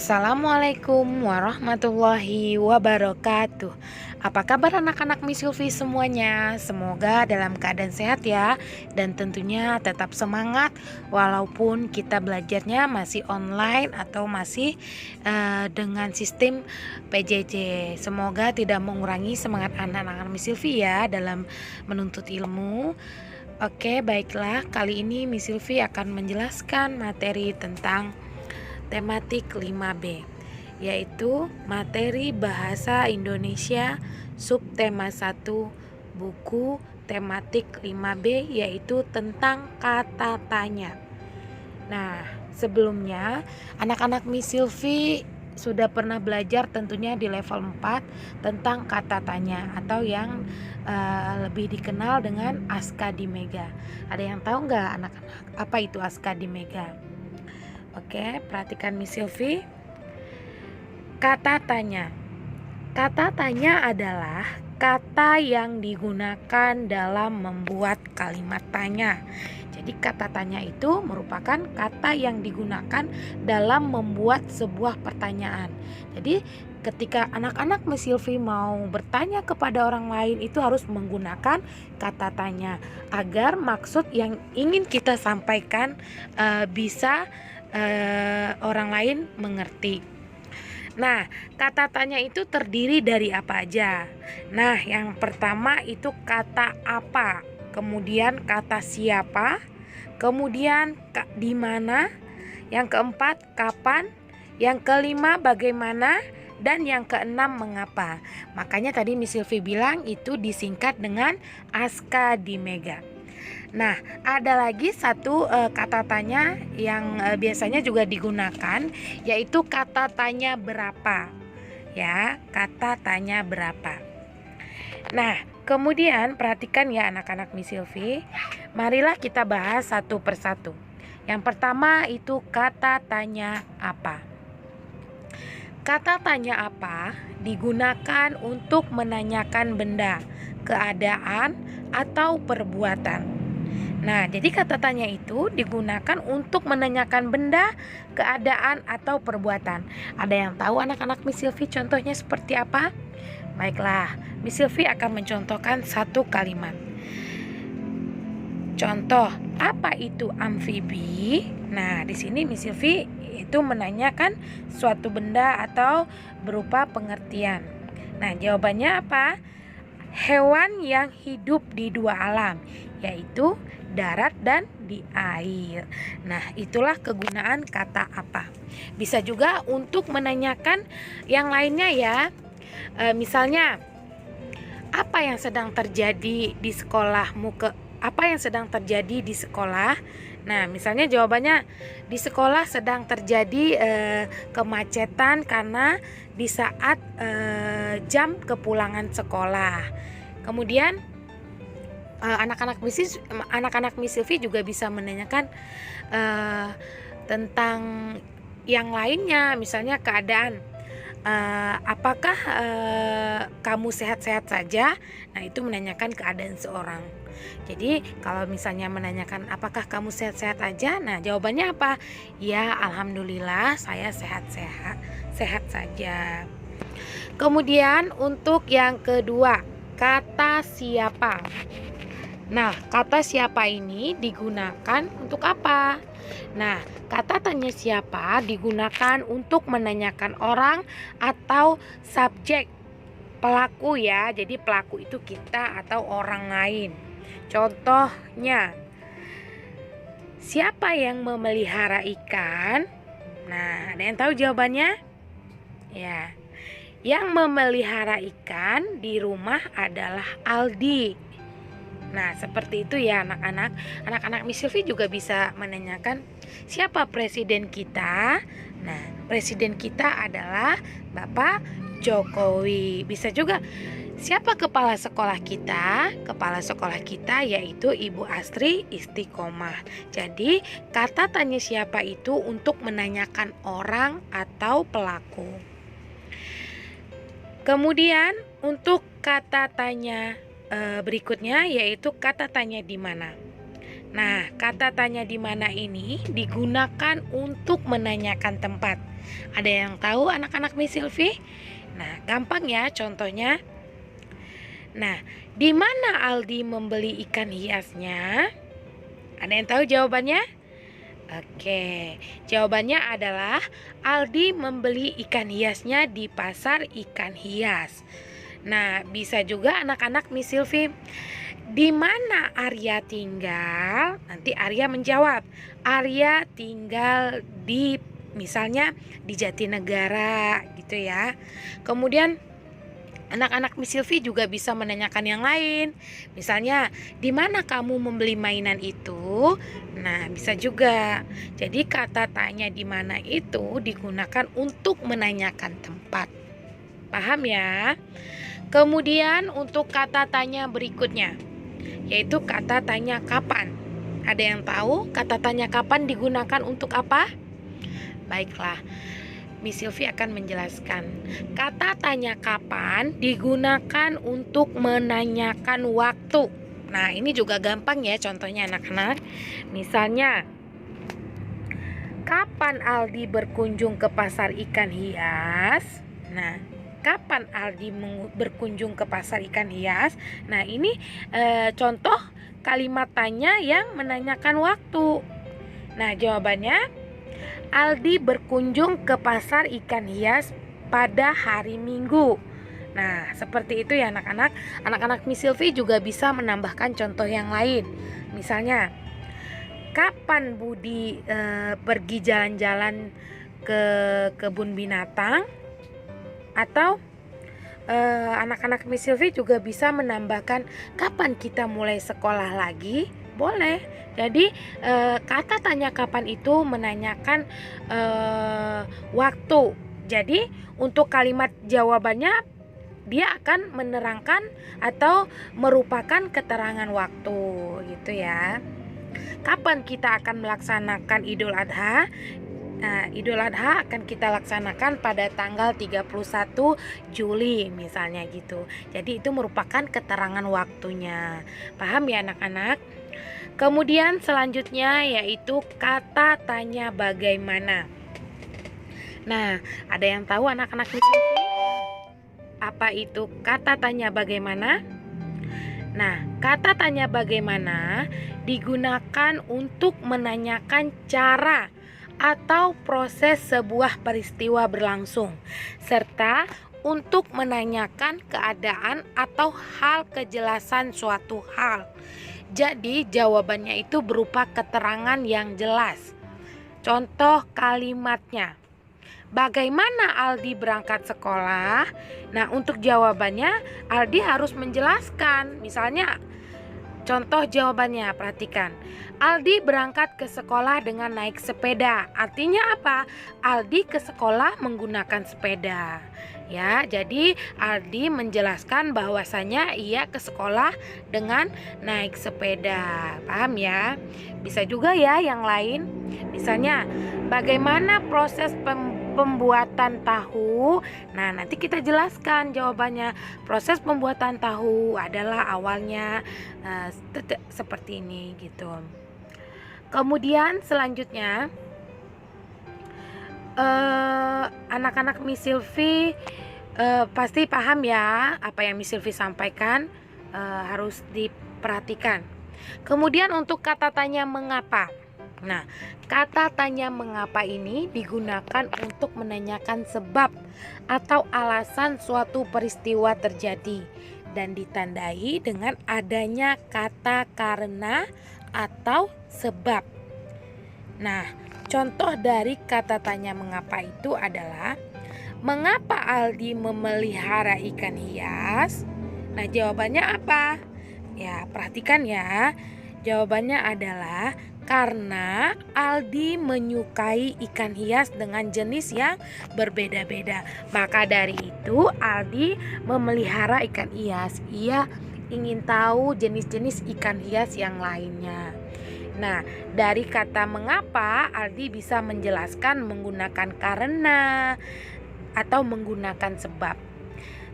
Assalamualaikum warahmatullahi wabarakatuh. Apa kabar anak-anak Miss Sylvie semuanya? Semoga dalam keadaan sehat ya. Dan tentunya tetap semangat walaupun kita belajarnya masih online atau masih dengan sistem PJJ. Semoga tidak mengurangi semangat anak-anak Miss Sylvie ya dalam menuntut ilmu. Oke, baiklah, kali ini Miss Sylvie akan menjelaskan materi tentang tematik 5B, yaitu materi bahasa Indonesia subtema 1 buku tematik 5B, yaitu tentang kata tanya. Nah, sebelumnya anak-anak Miss Sylvie sudah pernah belajar tentunya di level 4 tentang kata tanya atau yang lebih dikenal dengan Askadimega. Ada yang tahu nggak anak-anak apa itu Askadimega? Oke, perhatikan Miss Sylvie. Kata tanya. Kata tanya adalah kata yang digunakan dalam membuat kalimat tanya. Jadi kata tanya itu merupakan kata yang digunakan dalam membuat sebuah pertanyaan. Jadi ketika anak-anak Miss Sylvie mau bertanya kepada orang lain itu harus menggunakan kata tanya agar maksud yang ingin kita sampaikan bisa orang lain mengerti. Nah, kata tanya itu terdiri dari apa aja? Nah, yang pertama itu kata apa, kemudian kata siapa, kemudian di mana, yang keempat kapan, yang kelima bagaimana, dan yang keenam mengapa. Makanya tadi Miss Sylvie bilang itu disingkat dengan Askadimega. Nah, ada lagi satu kata tanya yang biasanya juga digunakan, yaitu kata tanya berapa. Ya, kata tanya berapa. Nah, kemudian perhatikan ya anak-anak Miss Sylvie. Marilah kita bahas satu persatu. Yang pertama itu kata tanya apa. Kata tanya apa digunakan untuk menanyakan benda, keadaan, atau perbuatan. Nah, jadi kata tanya itu digunakan untuk menanyakan benda, keadaan, atau perbuatan. Ada yang tahu anak-anak Miss Sylvie contohnya seperti apa? Baiklah, Miss Sylvie akan mencontohkan satu kalimat. Contoh, apa itu amfibi? Nah, di sini Miss Sylvie itu menanyakan suatu benda atau berupa pengertian. Nah, jawabannya apa? Hewan yang hidup di dua alam, yaitu darat dan di air. Nah, itulah kegunaan kata apa. Bisa juga untuk menanyakan yang lainnya ya. Misalnya, apa yang sedang terjadi di sekolahmu? Apa yang sedang terjadi di sekolah? Nah, misalnya jawabannya di sekolah sedang terjadi kemacetan karena di saat jam kepulangan sekolah. Kemudian anak-anak Miss Sylvie juga bisa menanyakan tentang yang lainnya, misalnya keadaan. Apakah kamu sehat-sehat saja? Nah, itu menanyakan keadaan seorang. Jadi kalau misalnya menanyakan apakah kamu sehat-sehat aja, nah jawabannya apa? Ya, alhamdulillah saya sehat-sehat, sehat saja. Kemudian untuk yang kedua, kata siapa. Nah, kata siapa ini digunakan untuk apa? Nah, kata tanya siapa digunakan untuk menanyakan orang atau subjek, pelaku ya. Jadi pelaku itu kita atau orang lain. Contohnya, siapa yang memelihara ikan? Nah, ada yang tahu jawabannya? Ya, yang memelihara ikan di rumah adalah Aldi. Nah, seperti itu ya anak-anak. Anak-anak Miss Sylvie juga bisa menanyakan siapa presiden kita. Nah, presiden kita adalah Bapak Jokowi. Bisa juga siapa kepala sekolah kita? Kepala sekolah kita yaitu Ibu Astri Istiqomah. Jadi, kata tanya siapa itu untuk menanyakan orang atau pelaku. Kemudian untuk kata tanya berikutnya yaitu kata tanya di mana. Nah, kata tanya di mana ini digunakan untuk menanyakan tempat. Ada yang tahu anak-anak Miss Silvi? Nah, gampang ya contohnya. Nah, di mana Aldi membeli ikan hiasnya? Ada yang tahu jawabannya? Oke, jawabannya adalah Aldi membeli ikan hiasnya di pasar ikan hias. Nah, bisa juga anak-anak Miss Silvi, di mana Arya tinggal? Nanti Arya menjawab, Arya tinggal di misalnya di Jatinegara gitu ya. Kemudian anak-anak Miss Silvi juga bisa menanyakan yang lain. Misalnya, di mana kamu membeli mainan itu? Nah, bisa juga. Jadi kata tanya di mana itu digunakan untuk menanyakan tempat. Paham ya? Kemudian untuk kata tanya berikutnya, yaitu kata tanya kapan. Ada yang tahu kata tanya kapan digunakan untuk apa? Baiklah, Miss Silvi akan menjelaskan. Kata tanya kapan digunakan untuk menanyakan waktu. Nah, ini juga gampang ya contohnya anak-anak. Misalnya, kapan Aldi berkunjung ke pasar ikan hias? Nah, kapan Aldi berkunjung ke pasar ikan hias? Nah, ini contoh kalimat tanya yang menanyakan waktu. Nah, jawabannya Aldi berkunjung ke pasar ikan hias pada hari Minggu. Nah, seperti itu ya anak-anak. Anak-anak Miss Silvi juga bisa menambahkan contoh yang lain. Misalnya, kapan Budi pergi jalan-jalan ke kebun binatang? Atau anak-anak Miss Silvi juga bisa menambahkan, kapan kita mulai sekolah lagi? Boleh. Jadi kata tanya kapan itu menanyakan waktu. Jadi untuk kalimat jawabannya dia akan menerangkan atau merupakan keterangan waktu gitu ya. Kapan kita akan melaksanakan Idul Adha? Nah, Idul Adha akan kita laksanakan pada tanggal 31 Juli misalnya gitu. Jadi itu merupakan keterangan waktunya. Paham ya anak-anak? Kemudian selanjutnya yaitu kata tanya bagaimana. Nah, ada yang tahu anak-anak di sini apa itu kata tanya bagaimana? Nah, kata tanya bagaimana digunakan untuk menanyakan cara atau proses sebuah peristiwa berlangsung, serta untuk menanyakan keadaan atau hal kejelasan suatu hal. Jadi jawabannya itu berupa keterangan yang jelas. Contoh kalimatnya, bagaimana Aldi berangkat sekolah? Nah, untuk jawabannya Aldi harus menjelaskan. Misalnya, contoh jawabannya, perhatikan. Aldi berangkat ke sekolah dengan naik sepeda. Artinya apa? Aldi ke sekolah menggunakan sepeda. Ya, jadi Aldi menjelaskan bahwasanya ia ke sekolah dengan naik sepeda. Paham ya? Bisa juga ya yang lain. Misalnya, bagaimana proses pembuatan tahu? Nah, nanti kita jelaskan jawabannya. Proses pembuatan tahu adalah awalnya seperti ini gitu. Kemudian selanjutnya anak-anak Miss Silvi pasti paham ya apa yang Miss Silvi sampaikan, harus diperhatikan. Kemudian untuk kata tanya mengapa. Nah, kata tanya mengapa ini digunakan untuk menanyakan sebab atau alasan suatu peristiwa terjadi dan ditandai dengan adanya kata karena atau sebab. Nah, contoh dari kata tanya mengapa itu adalah, mengapa Aldi memelihara ikan hias? Nah, jawabannya apa? Ya, perhatikan ya. Jawabannya adalah karena Aldi menyukai ikan hias dengan jenis yang berbeda-beda. Maka dari itu Aldi memelihara ikan hias. Ia ingin tahu jenis-jenis ikan hias yang lainnya. Nah, dari kata mengapa Aldi bisa menjelaskan menggunakan karena atau menggunakan sebab.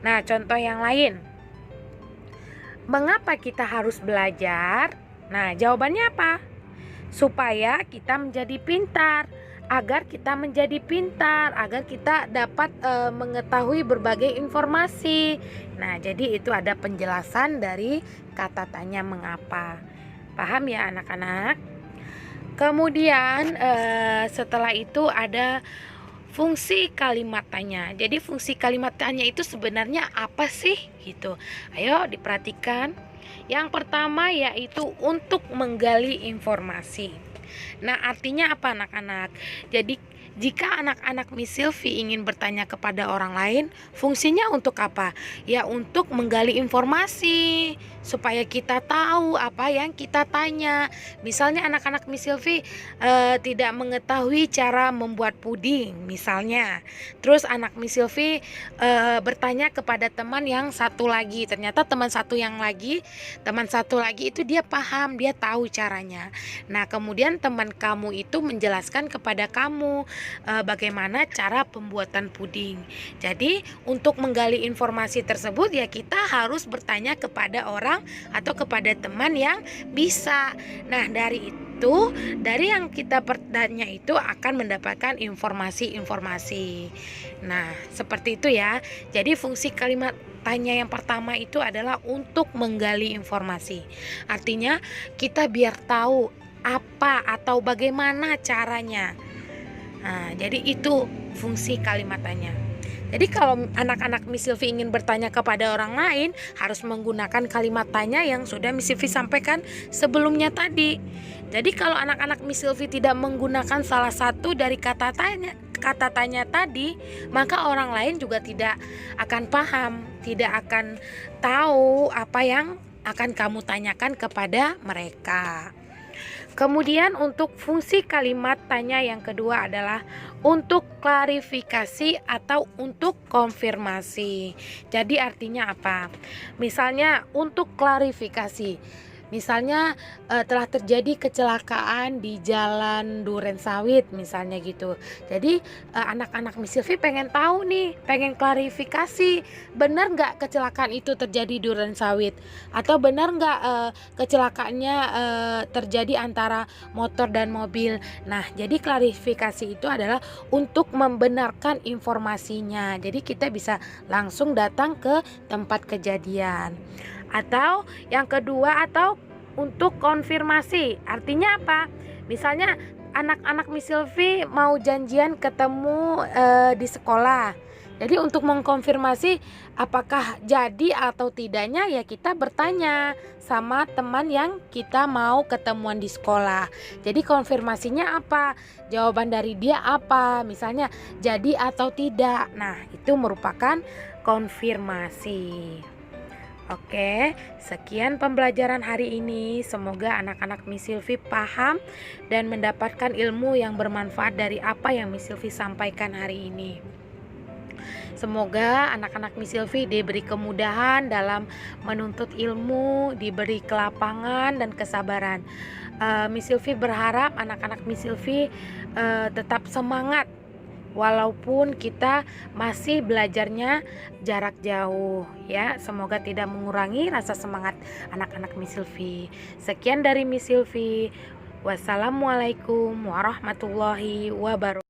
Nah, contoh yang lain. Mengapa kita harus belajar? Nah, jawabannya apa? Supaya kita menjadi pintar. agar kita menjadi pintar, agar kita dapat mengetahui berbagai informasi. Nah, jadi itu ada penjelasan dari kata tanya mengapa. Paham ya anak-anak? Kemudian setelah itu ada fungsi kalimat tanya. Jadi fungsi kalimat tanya itu sebenarnya apa sih gitu. Ayo diperhatikan. Yang pertama yaitu untuk menggali informasi. Nah, artinya apa anak-anak? Jadi jika anak-anak Miss Sylvie ingin bertanya kepada orang lain, fungsinya untuk apa? Ya untuk menggali informasi supaya kita tahu apa yang kita tanya. Misalnya anak-anak Miss Sylvie tidak mengetahui cara membuat puding misalnya. Terus anak Miss Sylvie bertanya kepada teman yang satu lagi. Ternyata teman satu lagi itu dia paham, dia tahu caranya. Nah, kemudian teman kamu itu menjelaskan kepada kamu bagaimana cara pembuatan puding. Jadi untuk menggali informasi tersebut ya kita harus bertanya kepada orang atau kepada teman yang bisa. Nah, dari yang kita bertanya itu akan mendapatkan informasi-informasi. Nah, seperti itu ya. Jadi fungsi kalimat tanya yang pertama itu adalah untuk menggali informasi. Artinya kita biar tahu apa atau bagaimana caranya. Nah, jadi itu fungsi kalimat tanya. Jadi kalau anak-anak Miss Sylvie ingin bertanya kepada orang lain, harus menggunakan kalimat tanya yang sudah Miss Sylvie sampaikan sebelumnya tadi. Jadi kalau anak-anak Miss Sylvie tidak menggunakan salah satu dari kata tanya tadi, maka orang lain juga tidak akan paham, tidak akan tahu apa yang akan kamu tanyakan kepada mereka. Kemudian untuk fungsi kalimat tanya yang kedua adalah untuk klarifikasi atau untuk konfirmasi. Jadi artinya apa? Misalnya untuk klarifikasi. Misalnya telah terjadi kecelakaan di Jalan Durensawit misalnya gitu. Jadi anak-anak Miss Sylvie pengen tahu nih, pengen klarifikasi, benar nggak kecelakaan itu terjadi di Durensawit? Atau benar nggak kecelakaannya terjadi antara motor dan mobil? Nah, jadi klarifikasi itu adalah untuk membenarkan informasinya. Jadi kita bisa langsung datang ke tempat kejadian. Atau yang kedua atau untuk konfirmasi. Artinya apa? Misalnya anak-anak Miss Sylvie mau janjian ketemu di sekolah. Jadi untuk mengkonfirmasi apakah jadi atau tidaknya ya kita bertanya sama teman yang kita mau ketemuan di sekolah. Jadi konfirmasinya apa? Jawaban dari dia apa? Misalnya jadi atau tidak. Nah, itu merupakan konfirmasi. Oke, sekian pembelajaran hari ini. Semoga anak-anak Miss Sylvie paham dan mendapatkan ilmu yang bermanfaat dari apa yang Miss Sylvie sampaikan hari ini. Semoga anak-anak Miss Sylvie diberi kemudahan dalam menuntut ilmu, diberi kelapangan dan kesabaran. Miss Sylvie berharap anak-anak Miss Sylvie tetap semangat walaupun kita masih belajarnya jarak jauh ya. Semoga tidak mengurangi rasa semangat anak-anak Miss Sylvie. Sekian dari Miss Sylvie. Wassalamualaikum warahmatullahi wabarakatuh.